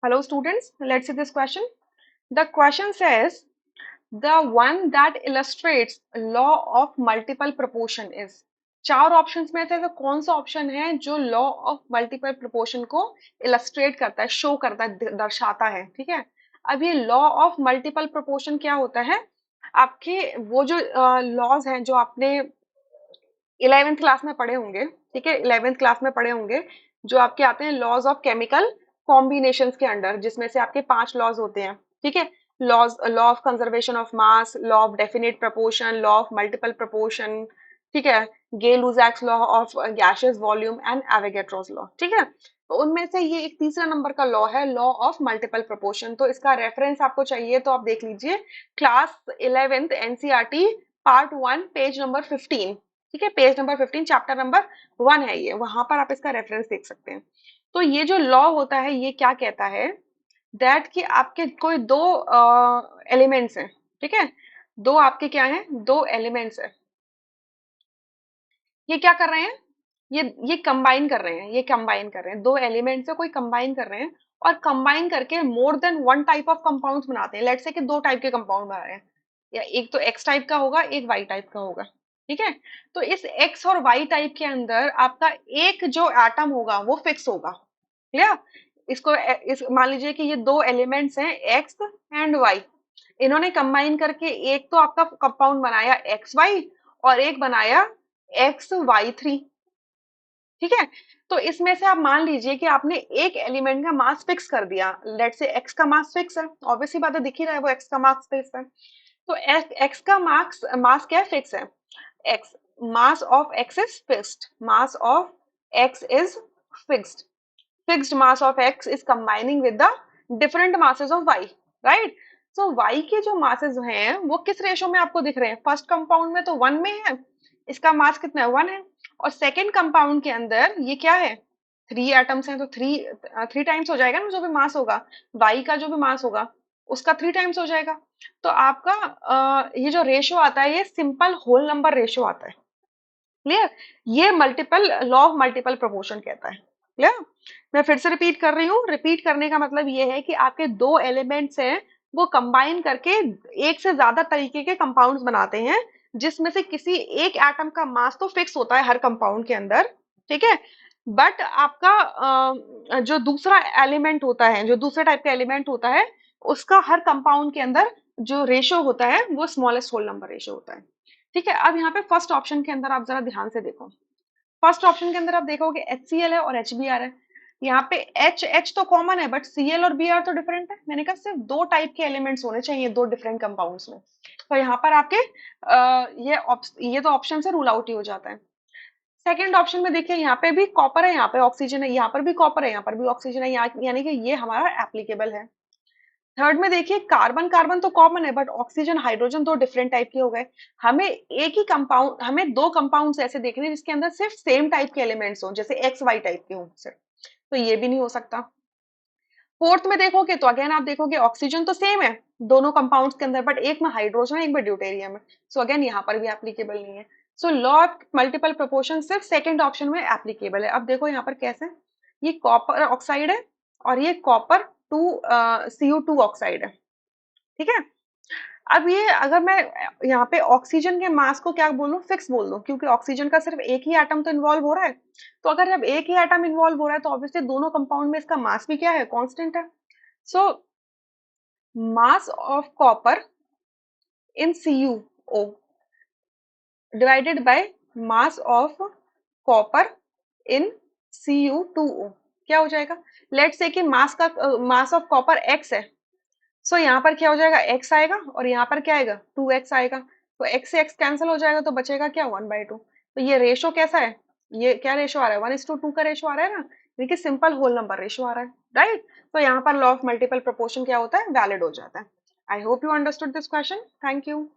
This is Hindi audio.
Hello students, let's see this question. The question says the one that illustrates law of multiple proportion is. चार ऑप्शंस में से तो कौन सा ऑप्शन है जो लॉ ऑफ मल्टीपल प्रोपोर्शन को इलस्ट्रेट करता है, शो करता है, दर्शाता है? ठीक है, अब ये लॉ ऑफ मल्टीपल प्रोपोर्शन क्या होता है? आपके वो जो लॉज हैं जो आपने 11th क्लास में पढ़े होंगे, ठीक है, 11th क्लास में पढ़े होंगे, जो आपके आते हैं लॉज ऑफ केमिकल कॉम्बिनेशंस के अंडर, जिसमें से आपके 5 लॉज होते हैं। ठीक है, laws, law of conservation of mass, law of definite proportion, law of multiple proportion, ठीक है, Gay Lussac's law of gaseous volume and Avogadro's law. ठीक है, तो उनमें से ये एक तीसरा नंबर का लॉ है, लॉ ऑफ मल्टीपल प्रोपोर्शन। तो इसका रेफरेंस आपको चाहिए तो आप देख लीजिए class 11th NCERT part 1 page number 15। ठीक है, पेज नंबर 15 चैप्टर नंबर 1 है ये, वहां पर आप इसका रेफरेंस देख सकते हैं। तो ये जो लॉ होता है ये क्या कहता है, दैट कि आपके कोई दो एलिमेंट्स हैं। ठीक है, दो आपके क्या हैं, दो एलिमेंट्स है, ये क्या कर रहे हैं, ये कंबाइन कर रहे हैं, ये कंबाइन कर रहे हैं, दो एलिमेंट से कोई कंबाइन कर रहे हैं, और कंबाइन करके more than one type of compounds बनाते हैं। लेट्स से कि दो टाइप के कंपाउंड बना रहे हैं, या एक तो एक्स टाइप का होगा, एक वाई टाइप का होगा। ठीक है, तो इस एक्स और वाई टाइप के अंदर आपका एक जो एटम होगा वो फिक्स होगा। क्लियर? इसको इस मान लीजिए कि ये दो एलिमेंट्स हैं एक्स एंड वाई, इन्होंने कंबाइन करके एक तो आपका कंपाउंड बनाया एक्स वाई, और एक बनाया एक्स वाई थ्री। ठीक है, तो इसमें से आप मान लीजिए कि आपने एक एलिमेंट का मास फिक्स कर दिया। लेट से एक्स का मास फिक्स है, ऑब्वियसली बात है, दिख ही रहा है वो एक्स का मास फिक्स है। तो एक्स का मास मास क्या है, फिक्स है। X, mass of X is fixed, mass of X is fixed, fixed mass of X is combining with the different masses of Y, right? So Y के जो मासेस हैं वो किस रेशो में आपको दिख रहे हैं? फर्स्ट कंपाउंड में तो 1 में है, इसका मास कितना है, 1 है। और सेकेंड कंपाउंड के अंदर ये क्या है, 3 एटम्स हैं, तो थ्री टाइम्स हो जाएगा ना, जो भी मास होगा वाई का, जो भी मास होगा उसका 3 टाइम्स हो जाएगा। तो आपका ये जो रेशो आता है ये सिंपल होल नंबर रेशो आता है। क्लियर? ये multiple law of multiple proportion कहता है। क्लियर? मैं फिर से रिपीट कर रही हूँ, रिपीट करने का मतलब ये है कि आपके दो एलिमेंट्स हैं, वो कंबाइन करके एक से ज्यादा तरीके के कंपाउंड्स बनाते हैं, जिसमें से किसी एक एटम का मास तो फिक्स होता है हर कंपाउंड के अंदर। ठीक है, बट आपका जो दूसरा एलिमेंट होता है, जो दूसरे टाइप का एलिमेंट होता है, उसका हर कंपाउंड के अंदर जो रेशो होता है वो स्मॉलेस्ट होल नंबर रेशो होता है। ठीक है, अब यहाँ पे फर्स्ट ऑप्शन के अंदर आप जरा ध्यान से देखो। फर्स्ट ऑप्शन के अंदर आप देखोगे HCl है और HBr है। यहाँ पे H तो कॉमन है, बट Cl और Br तो डिफरेंट है। मैंने कहा सिर्फ दो टाइप के एलिमेंट्स होने चाहिए दो डिफरेंट कंपाउंड्स में। तो यहाँ पर आपके ये तो ऑप्शन से रूल आउट ही हो जाता है। सेकेंड ऑप्शन में देखिए, यहाँ पे भी कॉपर है, यहाँ पे ऑक्सीजन है, यहाँ पर भी कॉपर है, यहाँ पर भी ऑक्सीजन है, यानी कि ये हमारा एप्लीकेबल है। थर्ड में देखिए, कार्बन कार्बन तो कॉमन है, बट ऑक्सीजन हाइड्रोजन दो डिफरेंट टाइप के हो गए। हमें एक ही कंपाउंड, हमें दो कंपाउंड्स ऐसे देखने हैं जिसके अंदर सिर्फ सेम टाइप के एलिमेंट्स हो, जैसे एक्स वाई टाइप के हो सिर्फ, तो ये भी नहीं हो सकता। फोर्थ में देखोगे तो अगेन आप देखोगे ऑक्सीजन तो सेम है दोनों कंपाउंड्स के अंदर, बट एक में हाइड्रोजन है, एक में ड्यूटेरियम है। सो अगेन यहाँ पर भी एप्लीकेबल नहीं है। So law of multiple proportion सिर्फ सेकेंड ऑप्शन में एप्लीकेबल है। अब देखो यहाँ पर कैसे, ये कॉपर ऑक्साइड है और ये कॉपर टू CO2 ऑक्साइड है। ठीक है, अब ये अगर मैं यहाँ पे ऑक्सीजन के मास को क्या बोलूं, फिक्स बोल दूं, क्योंकि ऑक्सीजन का सिर्फ एक ही एटम तो इन्वॉल्व हो रहा है। तो अगर जब एक ही एटम इन्वॉल्व हो रहा है तो ऑब्वियसली दोनों कंपाउंड में इसका मास भी क्या है, कांस्टेंट है। So mass of copper in CuO divided by mass of copper in Cu2O क्या हो जाएगा? लेट से कि मास ऑफ कॉपर x है। सो यहाँ पर क्या हो जाएगा, x आएगा, और यहाँ पर क्या आएगा, 2x आएगा। तो x से x कैंसिल हो जाएगा, तो बचेगा क्या, 1/2। तो ये रेशो कैसा है, ये क्या रेशो आ रहा है, 1:2 का रेशो आ रहा है ना, यानी कि सिंपल होल नंबर रेशो आ रहा है, राइट? तो यहाँ पर लॉ ऑफ मल्टीपल प्रोपोर्शन क्या होता है, वैलिड हो जाता है। I hope you understood this question. Thank you.